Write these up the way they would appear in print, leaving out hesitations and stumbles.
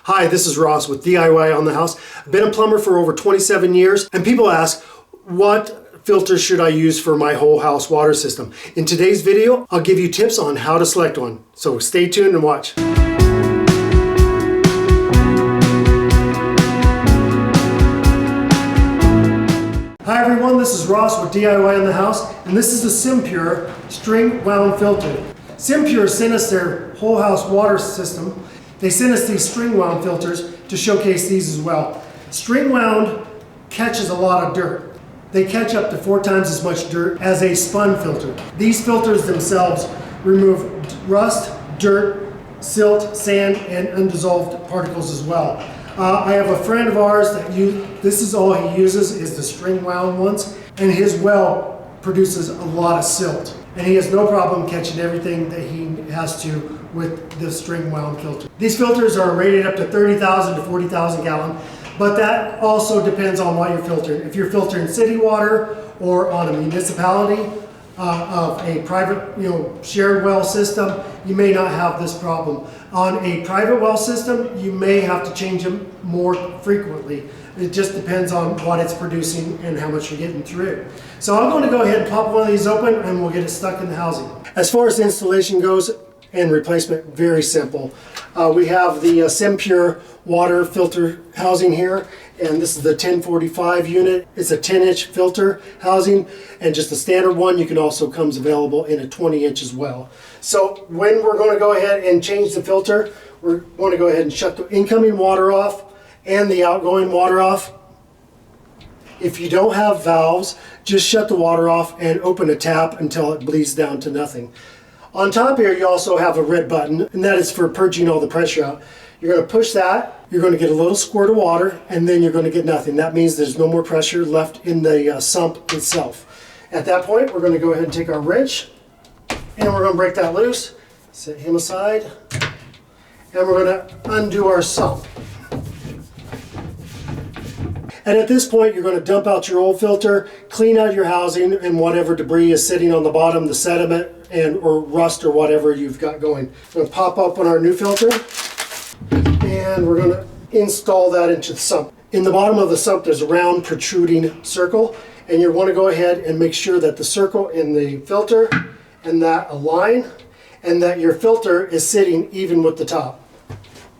Hi, this is Ross with DIY on the House. I've been a plumber for over 27 years, and people ask, what filter should I use for my whole house water system? In today's video, I'll give you tips on how to select one. So stay tuned and watch. Hi everyone, this is Ross with DIY on the House, and this is the SimPure string wound filter. SimPure sent us their whole house water system. They sent us these string wound filters to showcase these as well. String wound catches a lot of dirt. They catch up to 4 times as much dirt as a spun filter. These filters themselves remove rust, dirt, silt, sand, and undissolved particles as well. I have a friend of ours that this is all he uses is the string wound ones, and his well produces a lot of silt. And he has no problem catching everything that he has to with the string wound filter. These filters are rated up to 30,000 to 40,000 gallon, but that also depends on what you're filtering. If you're filtering city water or on a municipality of a private, shared well system, you may not have this problem. On a private well system, you may have to change them more frequently. It just depends on what it's producing and how much you're getting through it. So I'm going to go ahead and pop one of these open and we'll get it stuck in the housing. As far as the installation goes and replacement, very simple. We have the SimPure water filter housing here, and this is the 1045 unit. It's a 10-inch filter housing, and just the standard one comes available in a 20-inch as well. So when we're going to go ahead and change the filter, we're going to go ahead and shut the incoming water off and the outgoing water off. If you don't have valves, just shut the water off and open a tap until it bleeds down to nothing. On top here, you also have a red button, and that is for purging all the pressure out. You're going to push that, you're going to get a little squirt of water, and then you're going to get nothing. That means there's no more pressure left in the sump itself. At that point, we're going to go ahead and take our wrench, and we're going to break that loose, set him aside, and we're going to undo our sump. And at this point, you're going to dump out your old filter, clean out your housing and whatever debris is sitting on the bottom, the sediment or rust or whatever you've got going. We're going to pop open our new filter, and we're going to install that into the sump. In the bottom of the sump, there's a round protruding circle, and you want to go ahead and make sure that the circle in the filter and that align, and that your filter is sitting even with the top.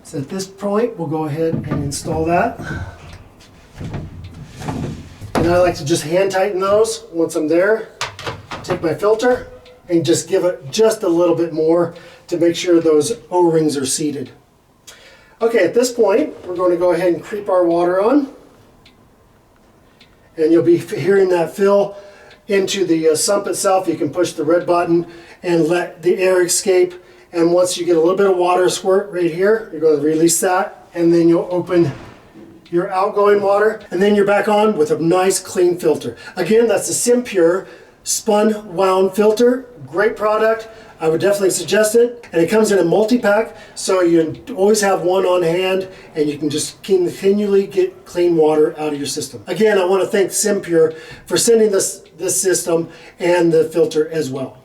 So at this point, we'll go ahead and install that. And I like to just hand tighten those once I'm there. Take my filter and just give it just a little bit more to make sure those O-rings are seated. Okay, at this point, we're going to go ahead and creep our water on. And you'll be hearing that fill into the sump itself. You can push the red button and let the air escape. And once you get a little bit of water squirt right here, you're going to release that, and then you'll open your outgoing water, and then you're back on with a nice clean filter. Again, that's the SimPure spun wound filter. Great product. I would definitely suggest it. And it comes in a multi-pack, so you always have one on hand, and you can just continually get clean water out of your system. Again, I want to thank SimPure for sending this system and the filter as well.